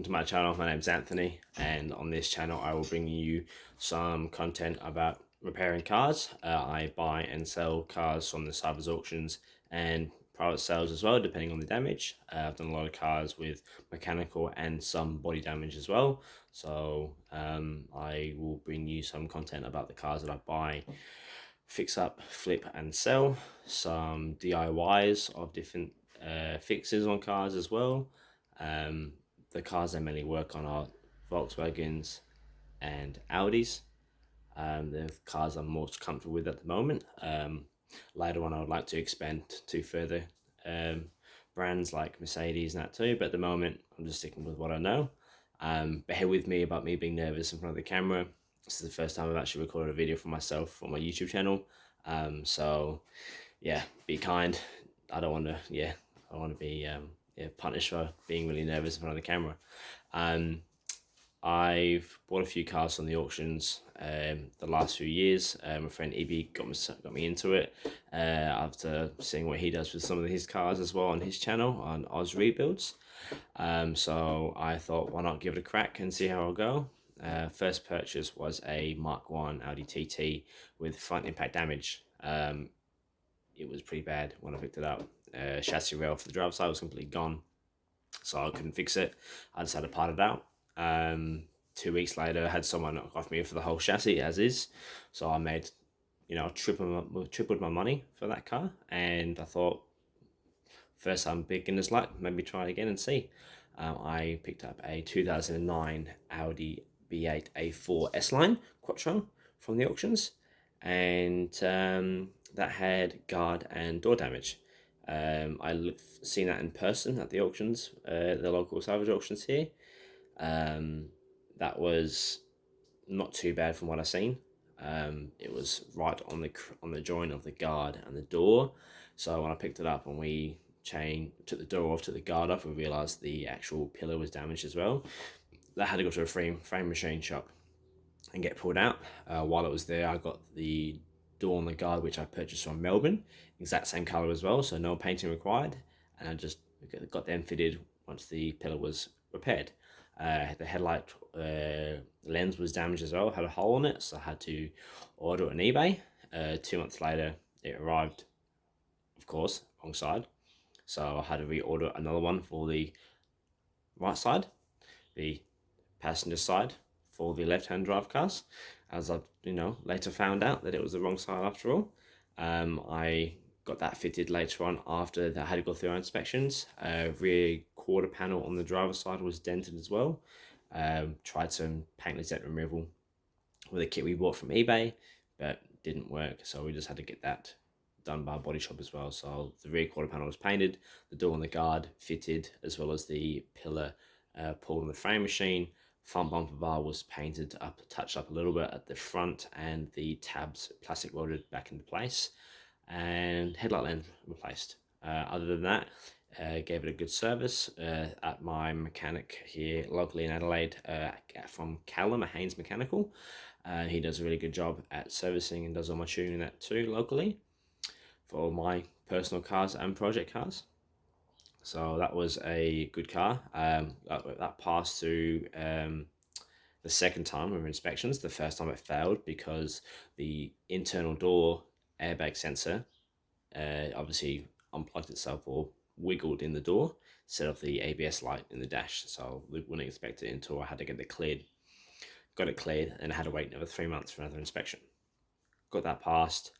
to my channel. My name's Anthony, and on this channel I will bring you some content about repairing cars. I buy and sell cars from the cyber auctions and private sales as well, depending on the damage. I've done a lot of cars with mechanical and some body damage as well. So I will bring you some content about the cars that I buy, fix up, flip and sell, some DIYs of different fixes on cars as well. The cars I mainly work on are Volkswagens and Audis. The cars I'm most comfortable with at the moment. Later on I would like to expand to further brands like Mercedes and that too, but at the moment I'm just sticking with what I know. Bear with me about me being nervous in front of the camera. This is the first time I've actually recorded a video for myself on my YouTube channel. So yeah, be kind. I don't want to, I want to be punished for being really nervous in front of the camera. I've bought a few cars from the auctions the last few years. My friend Ibi got me into it after seeing what he does with some of his cars as well on his channel on Oz Rebuilds. So I thought, why not give it a crack and see how it'll go. First purchase was a Mark 1 Audi TT with front impact damage. It was pretty bad when I picked it up. Chassis rail for the driver's side was completely gone, so I couldn't fix it. I just had to part it out. 2 weeks later, I had someone knock off me for the whole chassis as is, so I made, tripled my money for that car, and I thought, first time beginner's luck, maybe try it again and see. I picked up a 2009 Audi B8 A4 S-Line Quattro from the auctions, and that had guard and door damage. I seen that in person at the auctions, the local salvage auctions here. That was not too bad from what I've seen. It was right on the joint of the guard and the door. So when I picked it up and we took the door off, took the guard off, we realised the actual pillar was damaged as well. That had to go to a frame machine shop and get pulled out. While it was there, I got the door on the guard, which I purchased from Melbourne, exact same colour as well, so no painting required, and I just got them fitted once the pillar was repaired. The headlight lens was damaged as well, had a hole in it, so I had to order it on eBay. 2 months later it arrived, of course, wrong side, so I had to reorder another one for the right side, the passenger side for the left-hand drive cars, as I later found out that it was the wrong side after all. I got that fitted later on after that had to go through our inspections. Rear quarter panel on the driver's side was dented as well. Tried some paintless dent removal with a kit we bought from eBay, but didn't work, so we just had to get that done by a body shop as well. So the rear quarter panel was painted, the door on the guard fitted, as well as the pillar pulled on the frame machine. Front bumper bar was painted up, touched up a little bit at the front, and the tabs plastic welded back into place, and headlight lens replaced. Other than that, gave it a good service at my mechanic here locally in Adelaide, from Callum, a Haynes Mechanical. He does a really good job at servicing and does all my tuning that too locally for all my personal cars and project cars. So that was a good car. That passed through the second time of inspections. The first time it failed because the internal door airbag sensor obviously unplugged itself or wiggled in the door instead of the ABS light in the dash. So we wouldn't expect it until I had to get it cleared. Got it cleared and I had to wait another 3 months for another inspection. Got that passed,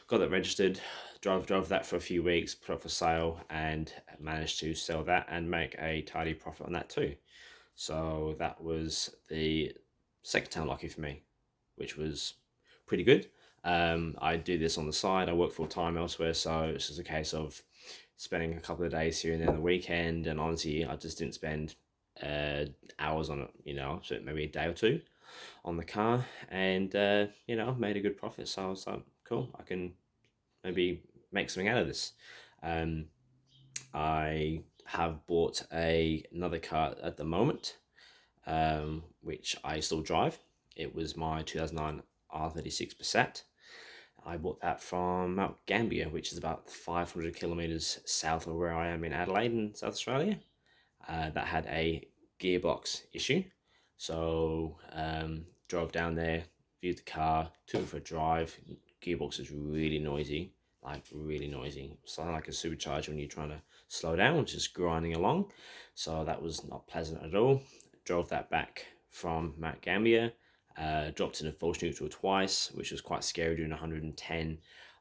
got that registered, drove that for a few weeks, put it for sale, and managed to sell that and make a tidy profit on that too. So that was the second time lucky for me, which was pretty good. I do this on the side. I work full time elsewhere, so it's just a case of spending a couple of days here and then on the weekend. And honestly, I just didn't spend hours on it, so maybe a day or two on the car, and made a good profit. So I was like, cool, I can maybe make something out of this. I have bought another car at the moment, which I still drive. It was my 2009 R36 Passat. I bought that from Mount Gambier, which is about 500 kilometers south of where I am in Adelaide in South Australia. That had a gearbox issue. So drove down there, viewed the car, took it for a drive. Gearbox is really noisy, like really noisy. Sounding like a supercharger when you're trying to slow down, just grinding along. So that was not pleasant at all. Drove that back from Mount Gambier. Dropped in a false neutral twice, which was quite scary doing 110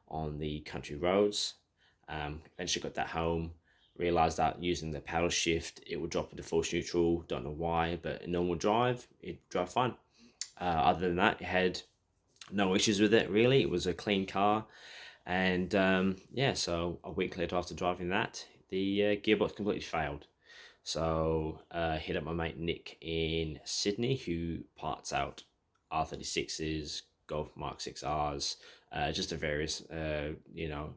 on the country roads. Eventually got that home, realized that using the paddle shift it would drop into false neutral. Don't know why, but in normal drive it drive fine. Other than that, it had no issues with it really. It was a clean car, and yeah, so a week later after driving that, the gearbox completely failed. So hit up my mate Nick in Sydney, who parts out R36s, Golf Mark 6Rs, just the various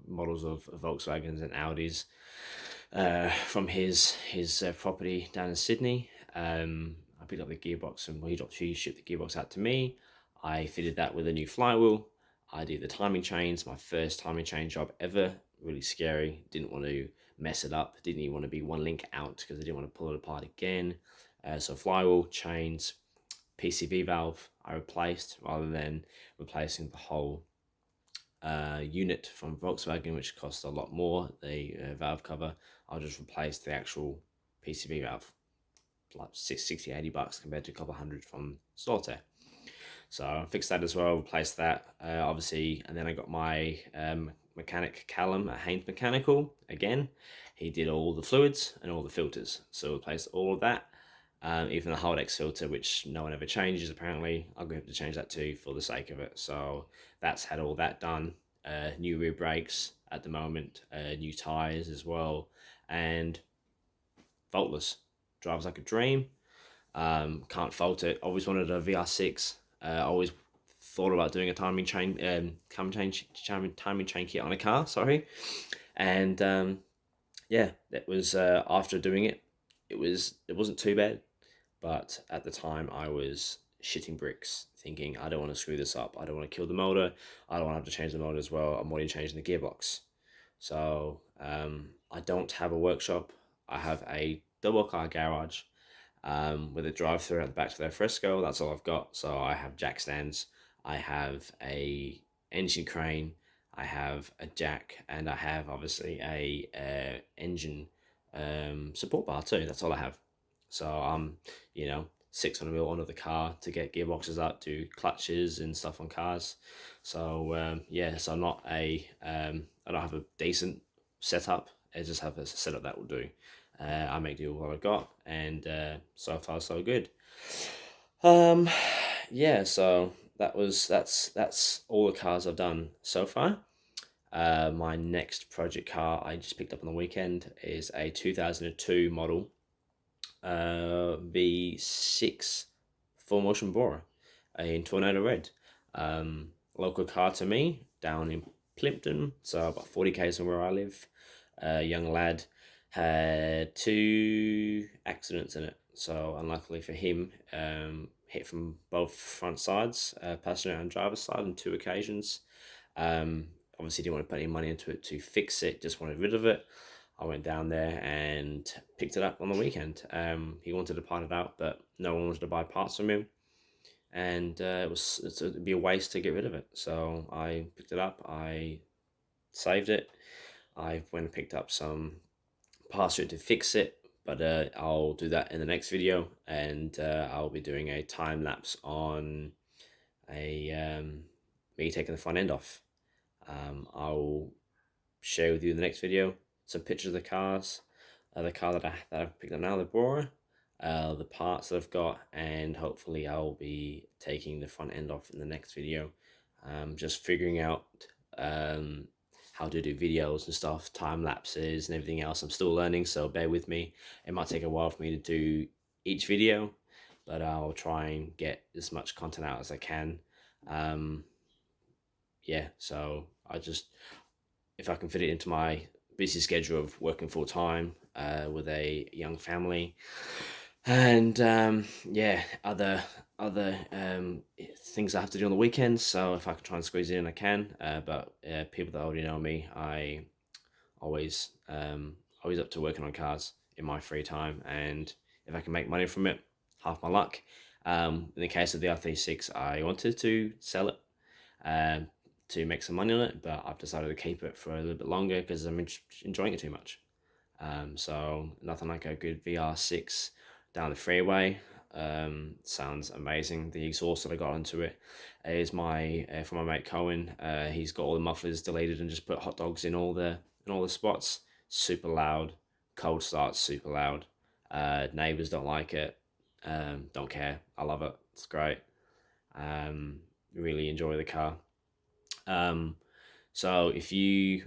models of Volkswagens and Audis from his property down in Sydney. I picked up the gearbox, and he shipped the gearbox out to me. I fitted that with a new flywheel. I did the timing chains, my first timing chain job ever. Really scary. Didn't want to mess it up. Didn't even want to be one link out because I didn't want to pull it apart again. So flywheel, chains, PCV valve I replaced rather than replacing the whole unit from Volkswagen, which cost a lot more, the valve cover. I'll just replace the actual PCV valve, like 60, 80 bucks compared to a couple hundred from Solitaire. So I fixed that as well, replaced that, obviously, and then I got my mechanic Callum at Haynes Mechanical again. He did all the fluids and all the filters, so replaced all of that. Even the Holdex filter, which no one ever changes apparently, I'm going to have to change that too for the sake of it. So that's had all that done. New rear brakes at the moment, new tires as well, and faultless. Drives like a dream. Can't fault it. Always wanted a VR6. Always thought about doing a timing chain kit on a car. Sorry, and yeah, that was after doing it. It wasn't too bad, but at the time I was shitting bricks, thinking I don't want to screw this up. I don't want to kill the motor. I don't want to have to change the motor as well. I'm already changing the gearbox. So I don't have a workshop. I have a double car garage with a drive-through at the back to their fresco. That's all I've got. So I have jack stands, I have a engine crane, I have a jack, and I have obviously a engine support bar too. That's all I have. So I'm 600 mil onto the car to get gearboxes up, do clutches and stuff on cars. So yeah, so I'm not I don't have a decent setup. I just have a setup that will do. I make do with what I got, and so far so good. Um, yeah, so that's all the cars I've done so far. My next project car I just picked up on the weekend is a 2002 model V6 full motion borer in Tornado Red. Local car to me down in Plimpton, so about 40 k's from where I live. A young lad had 2 accidents in it, so unluckily for him, hit from both front sides, passenger and driver's side on 2 occasions. Obviously didn't want to put any money into it to fix it, just wanted rid of it. I went down there and picked it up on the weekend. He wanted to part it out, but no one wanted to buy parts from him, and it'd be a waste to get rid of it. So I picked it up, I saved it, I went and picked up some parts for it to fix it, but I'll do that in the next video, and I'll be doing a time lapse on me taking the front end off. I'll share with you in the next video some pictures of the cars, the car that I've picked up now, the Bora, the parts that I've got, and hopefully I'll be taking the front end off in the next video. Just figuring out how to do videos and stuff, time lapses and everything else. I'm still learning, so bear with me. It might take a while for me to do each video, but I'll try and get as much content out as I can. Yeah, so if I can fit it into my busy schedule of working full time with a young family, and yeah, other things I have to do on the weekends. So if I can try and squeeze it in, I can. But people that already know me, I always up to working on cars in my free time, and if I can make money from it, half my luck. In the case of the R36, I wanted to sell it to make some money on it, but I've decided to keep it for a little bit longer because I'm enjoying it too much. So nothing like a good VR6 down the freeway. Sounds amazing. The exhaust that I got onto it is from my mate Cohen. He's got all the mufflers deleted and just put hot dogs in all the spots. Super loud. Cold starts super loud. Neighbors don't like it. Don't care. I love it. It's great. Really enjoy the car. So if you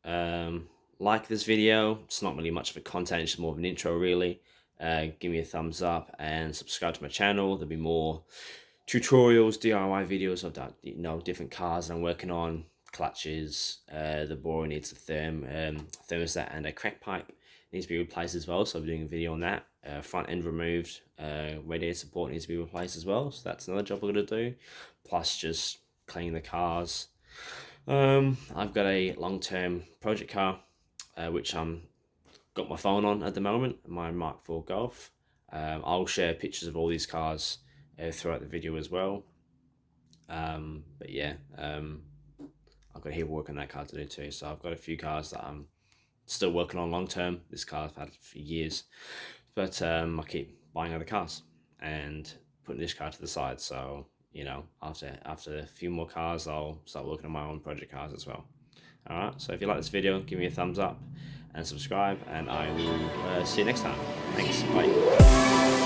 like this video, it's not really much of a content, it's more of an intro really. Give me a thumbs up and subscribe to my channel. There'll be more tutorials, DIY videos of that, different cars I'm working on, clutches, the bore needs a thermostat and a crack pipe needs to be replaced as well, so I'm doing a video on that. Front end removed, radiator support needs to be replaced as well, so that's another job we're going to do, plus just cleaning the cars. I've got a long-term project car, which I'm got my phone on at the moment, my Mark IV Golf. I'll share pictures of all these cars throughout the video as well. But yeah, I've got a heap of work on that car to do too. So I've got a few cars that I'm still working on long term. This car I've had for years, but I keep buying other cars and putting this car to the side. So after a few more cars, I'll start working on my own project cars as well. Alright, so if you like this video, give me a thumbs up and subscribe, and I will see you next time. Thanks, bye.